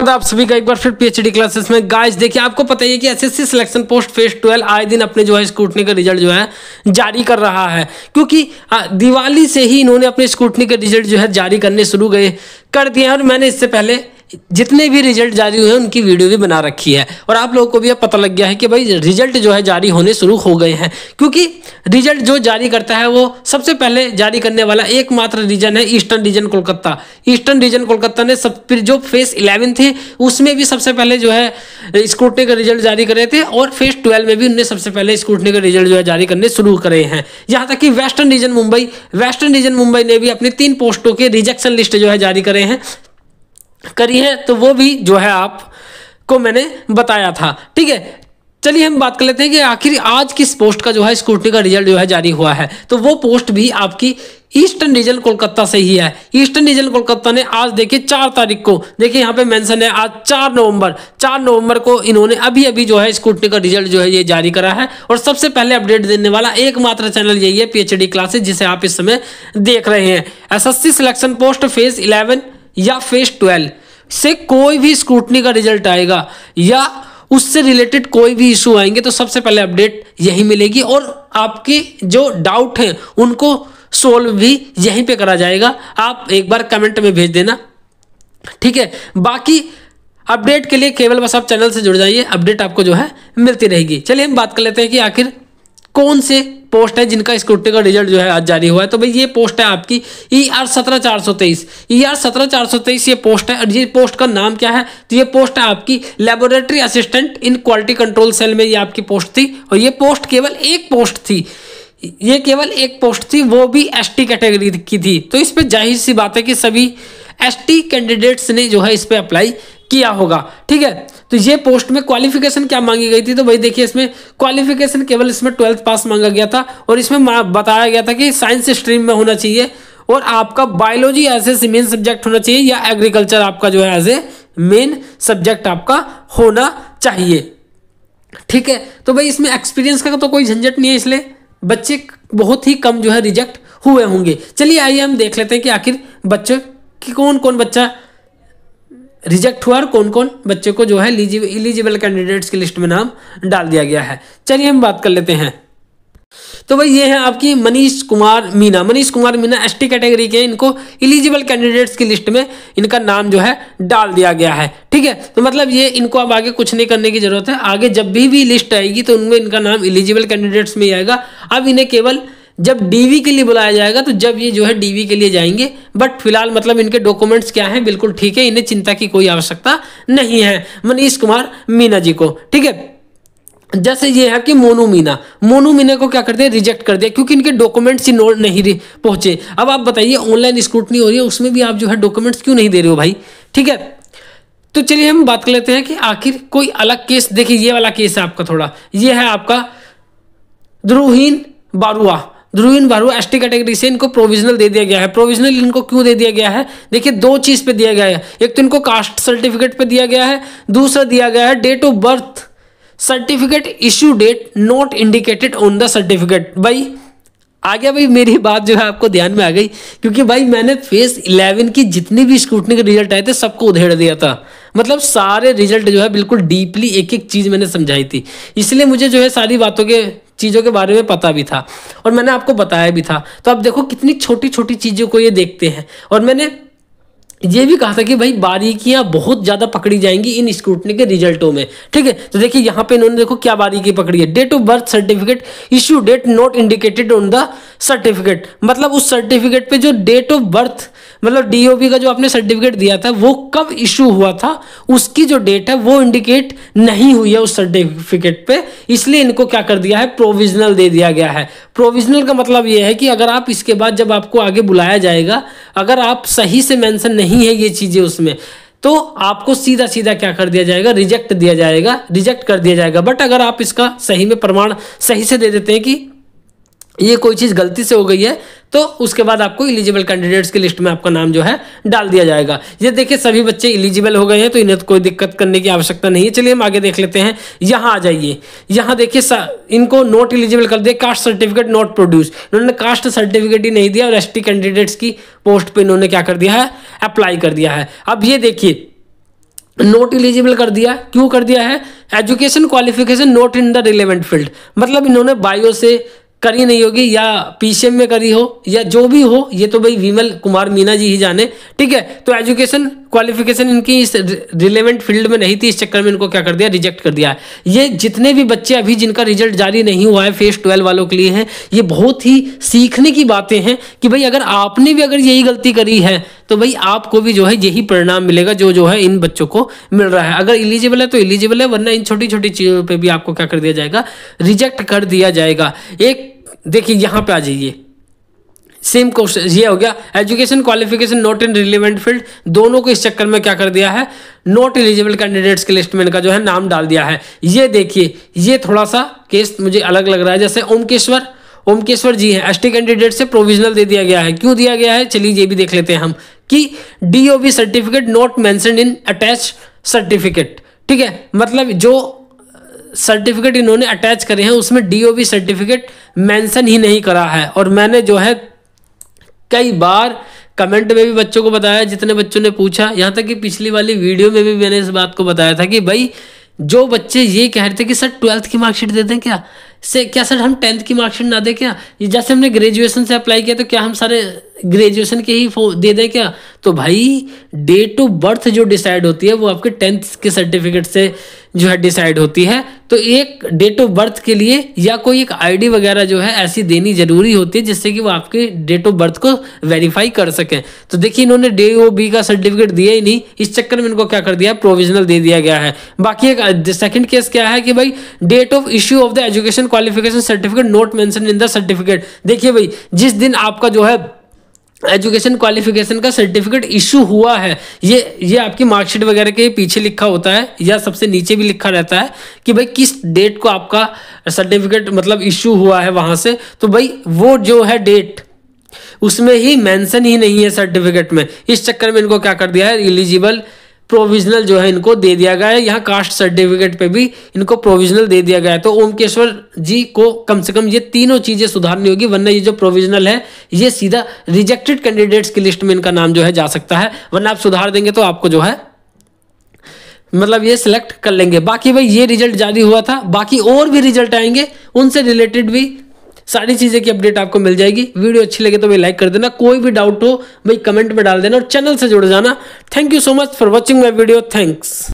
आप सभी का एक बार फिर पीएचडी क्लासेस में। गाइस देखिए, आपको पता ही है कि एसएससी सिलेक्शन पोस्ट फेज 12 आए दिन अपने जो है स्क्रूटनी का रिजल्ट जो है जारी कर रहा है, क्योंकि दिवाली से ही इन्होंने अपने स्क्रूटनी के रिजल्ट जो है जारी करने शुरू कर दिए हैं। और मैंने इससे पहले जितने भी रिजल्ट जारी हुए हैं उनकी वीडियो भी बना रखी है, और आप लोगों को भी अब पता लग गया है कि भाई रिजल्ट जो है जारी होने शुरू हो गए हैं। क्योंकि रिजल्ट जो जारी करता है वो सबसे पहले जारी करने वाला एकमात्र रीजन है eastern region Kolkata. Eastern region Kolkata ने फिर जो फेज 11 थे उसमें भी सबसे पहले जो है स्क्रूटनी का रिजल्ट जारी करे थे, और फेज 12 में भी उनने सबसे पहले स्क्रूटनी का रिजल्ट जो है जारी करने शुरू करे हैं। यहाँ तक कि वेस्टर्न रीजन मुंबई ने भी अपनी 3 पोस्टों के रिजेक्शन लिस्ट जो है जारी करी है, तो वो भी जो है आपको मैंने बताया था। ठीक है, चलिए हम बात कर लेते हैं कि आखिर आज किस पोस्ट का जो है स्क्रूटनी का रिजल्ट जो है जारी हुआ है। तो वो पोस्ट भी आपकी ईस्टर्न रीजन कोलकाता से ही है। ईस्टर्न रीजन कोलकाता ने आज देखिए 4 तारीख को, देखिए यहाँ पे मेंशन है आज 4 नवंबर को इन्होंने अभी जो है स्क्रूटनी का रिजल्ट जो है ये जारी करा है। और सबसे पहले अपडेट देने वाला एकमात्र चैनल यही है पीएचडी क्लासेस, जिसे आप इस समय देख रहे हैं। एसएससी सिलेक्शन पोस्ट फेज 11 या फेज 12 से कोई भी स्क्रूटनी का रिजल्ट आएगा या उससे रिलेटेड कोई भी इशू आएंगे तो सबसे पहले अपडेट यही मिलेगी, और आपके जो डाउट हैं उनको सोल्व भी यहीं पे करा जाएगा। आप एक बार कमेंट में भेज देना, ठीक है। बाकी अपडेट के लिए केवल बस आप चैनल से जुड़ जाइए, अपडेट आपको जो है मिलती रहेगी। चलिए हम बात कर लेते हैं कि आखिर कौन से पोस्ट है जिनका स्क्रूटनी का रिजल्ट जो है आज जारी हुआ है। तो भाई ये पोस्ट है आपकी ER 17423 ये पोस्ट है। और ये पोस्ट का नाम क्या है? तो ये पोस्ट है आपकी laboratory assistant in quality control cell में ये आपकी पोस्ट थी, और ये पोस्ट केवल एक पोस्ट थी, वो भी ST कैटेगरी की थी। तो इस पे जाहिर सी बात है कि सभी ST कैंडिडेट्स ने जो है इस पे अप्लाई किया होगा, ठीक है। तो ये पोस्ट में क्वालिफिकेशन क्या मांगी गई थी? तो भाई देखिए, इसमें क्वालिफिकेशन केवल इसमें 12th पास मांगा गया था, और इसमें बताया गया था कि साइंस स्ट्रीम में होना चाहिए, और आपका biology as a main subject होना चाहिए, या एग्रीकल्चर आपका जो है एज ए मेन सब्जेक्ट आपका होना चाहिए, ठीक है। तो भाई इसमें एक्सपीरियंस का तो कोई झंझट नहीं है, इसलिए बच्चे बहुत ही कम जो है रिजेक्ट हुए होंगे। चलिए आइए हम देख लेते हैं कि आखिर बच्चों की कौन बच्चा रिजेक्ट हुआ और कौन बच्चे को जो है एलिजिबल कैंडिडेट्स की लिस्ट में नाम डाल दिया गया है। चलिए हम बात कर लेते हैं। तो भाई ये है आपकी मनीष कुमार मीना ST कैटेगरी के, इनको एलिजिबल कैंडिडेट्स की लिस्ट में इनका नाम जो है डाल दिया गया है, ठीक है। तो मतलब ये इनको अब आगे कुछ नहीं करने की जरूरत है, आगे जब भी लिस्ट आएगी तो उनमें इनका नाम एलिजिबल कैंडिडेट्स में ही आएगा। अब इन्हें केवल जब DV के लिए बुलाया जाएगा तो जब ये जो है DV के लिए जाएंगे, बट फिलहाल मतलब इनके डॉक्यूमेंट्स क्या हैं बिल्कुल ठीक है, इन्हें चिंता की कोई आवश्यकता नहीं है मनीष कुमार मीना जी को, ठीक है। जैसे ये है कि मोनू मीना को क्या कर दिया, रिजेक्ट कर दिया, क्योंकि इनके डॉक्यूमेंट्स ही नहीं पहुंचे। अब आप बताइए, ऑनलाइन स्क्रूटनी हो रही है, उसमें भी आप जो है डॉक्यूमेंट्स क्यों नहीं दे रहे हो भाई, ठीक है। तो चलिए हम बात कर लेते हैं कि आखिर कोई अलग केस। देखिए ये वाला केस है आपका थोड़ा, ये है आपका ध्रुवीन बारुआ ST कैटेगरी से इनको प्रोविजनल दे दिया गया है। प्रोविजनल इनको क्यों दे दिया गया है? देखिए 2 चीज पे दिया गया है, एक तो इनको कास्ट सर्टिफिकेट पे दिया गया है, दूसरा दिया गया है date of birth certificate issue date not indicated on the certificate. भाई आ गया भाई, मेरी बात जो है आपको ध्यान में आ गई, क्योंकि भाई मैंने फेज 11 की जितनी भी स्क्रूटनी के रिजल्ट आए थे सबको उधेड़ दिया था। मतलब सारे रिजल्ट जो है बिल्कुल डीपली एक चीज मैंने समझाई थी, इसलिए मुझे जो है सारी चीज़ों के बारे में पता भी था और मैंने आपको बताया भी था। तो अब देखो कितनी छोटी छोटी चीज़ों को ये देखते हैं, और मैंने ये भी कहा था कि भाई बारीकियां बहुत ज़्यादा पकड़ी जाएंगी इन स्क्रूटनी के रिजल्टों में, ठीक है। तो देखिए यहाँ पे इन्होंने देखो क्या बारीकी पकड़ी है, date of birth certificate issue date not indicated on the certificate. मतलब उस सर्टिफिकेट पे जो डेट ऑफ बर्थ मतलब DOB का जो आपने सर्टिफिकेट दिया था वो कब इशू हुआ था उसकी जो डेट है वो इंडिकेट नहीं हुई है उस सर्टिफिकेट पे, इसलिए इनको क्या कर दिया है, प्रोविजनल दे दिया गया है। प्रोविजनल का मतलब ये है कि अगर आप इसके बाद जब आपको आगे बुलाया जाएगा, अगर आप सही से मेंशन नहीं है ये चीजें उसमें, तो आपको सीधा क्या कर दिया जाएगा, रिजेक्ट कर दिया जाएगा। बट अगर आप इसका सही में प्रमाण सही से दे देते हैं कि ये कोई चीज़ गलती से हो गई है, तो उसके बाद आपको एलिजिबल कैंडिडेट्स की लिस्ट में आपका नाम जो है डाल दिया जाएगा। ये देखिए सभी बच्चे एलिजिबल हो गए हैं, तो इन्हें तो कोई दिक्कत करने की आवश्यकता नहीं है। चलिए हम आगे देख लेते हैं। यहाँ आ जाइए, यहाँ देखिए इनको नॉट एलिजिबल कर दिया, कास्ट सर्टिफिकेट नॉट प्रोड्यूस, इन्होंने कास्ट सर्टिफिकेट ही नहीं दिया और ST कैंडिडेट्स की पोस्ट पे इन्होंने क्या कर दिया है, अप्लाई कर दिया है। अब ये देखिए नॉट एलिजिबल कर दिया। क्यों कर दिया है? Education qualification not in the relevant field, मतलब इन्होंने बायो से करी नहीं होगी या पीसीएम में करी हो या जो भी हो, ये तो भाई विमल कुमार मीना जी ही जाने। ठीक है, तो एजुकेशन क्वालिफिकेशन इनकी इस रिलेवेंट फील्ड में नहीं थी, इस चक्कर में इनको क्या कर दिया, रिजेक्ट कर दिया है। ये जितने भी बच्चे अभी जिनका रिजल्ट जारी नहीं हुआ है फेज 12 वालों के लिए है, ये बहुत ही सीखने की बातें हैं कि भाई अगर आपने भी अगर यही गलती करी है तो भाई आपको भी जो है यही परिणाम मिलेगा जो है इन बच्चों को मिल रहा है। अगर एलिजिबल है तो एलिजिबल है, वरना इन छोटी छोटी चीजों पे भी आपको क्या कर दिया जाएगा, रिजेक्ट कर दिया जाएगा। एक देखिए यहां पे आ जाइए, सेम क्वेश्चन ये हो गया, education qualification not in relevant field, दोनों को इस चक्कर में क्या कर दिया है, नॉट एलिजिबल कैंडिडेट्स की लिस्ट में इनका जो है नाम डाल दिया है। ये देखिए ये थोड़ा सा केस मुझे अलग लग रहा है। जैसे ओमकेश्वर जी हैं, एसटी कैंडिडेट से प्रोविजनल दे दिया गया है। क्यों दिया गया है, चलिए ये भी देख लेते हैं हम कि DOB certificate not mentioned in attach certificate. ठीक है, मतलब जो सर्टिफिकेट इन्होंने अटैच करे हैं उसमें डीओबी सर्टिफिकेट मेंशन ही नहीं करा है। और मैंने जो है कई बार कमेंट में भी बच्चों को बताया, जितने बच्चों ने पूछा, यहाँ तक कि पिछली वाली वीडियो में भी मैंने इस बात को बताया था कि भाई जो बच्चे ये कह रहे थे कि सर 12th की मार्कशीट दे दें क्या सर हम 10th की मार्कशीट ना दें क्या, जैसे हमने ग्रेजुएशन से अप्लाई किया तो क्या हम सारे ग्रेजुएशन के ही दे दें क्या। तो भाई डेट ऑफ बर्थ जो डिसाइड होती है वो आपके 10th के सर्टिफिकेट से जो है डिसाइड होती है। तो एक डेट ऑफ बर्थ के लिए या कोई एक आईडी वगैरह जो है ऐसी देनी जरूरी होती है जिससे कि वो आपके डेट ऑफ बर्थ को वेरीफाई कर सकें। तो देखिए इन्होंने डीओबी का सर्टिफिकेट दिया ही नहीं, इस चक्कर में इनको क्या कर दिया, प्रोविजनल दे दिया गया है। बाकी एक सेकंड केस क्या है कि भाई date of issue of the education qualification certificate not mention in the certificate. देखिए भाई जिस दिन आपका जो है एजुकेशन क्वालिफिकेशन का सर्टिफिकेट इशू हुआ है, ये आपकी मार्कशीट वगैरह के पीछे लिखा होता है या सबसे नीचे भी लिखा रहता है कि भाई किस डेट को आपका सर्टिफिकेट मतलब इशू हुआ है वहां से। तो भाई वो जो है डेट उसमें ही मेंशन ही नहीं है सर्टिफिकेट में, इस चक्कर में इनको क्या कर दिया है, एलिजिबल प्रोविजनल जो है इनको दे दिया गया है। यहाँ कास्ट सर्टिफिकेट पे भी इनको प्रोविजनल दे दिया गया है। तो ओमकेश्वर जी को कम से कम ये तीनों चीजें सुधारनी होगी, वरना ये जो प्रोविजनल है ये सीधा रिजेक्टेड कैंडिडेट्स की लिस्ट में इनका नाम जो है जा सकता है। वरना आप सुधार देंगे तो आपको जो है मतलब ये सिलेक्ट कर लेंगे। बाकी भाई ये रिजल्ट जारी हुआ था, बाकी और भी रिजल्ट आएंगे उनसे रिलेटेड भी सारी चीजें की अपडेट आपको मिल जाएगी। वीडियो अच्छी लगे तो भाई लाइक कर देना, कोई भी डाउट हो भाई कमेंट में डाल देना और चैनल से जुड़ जाना। Thank you so much for watching my video, thanks.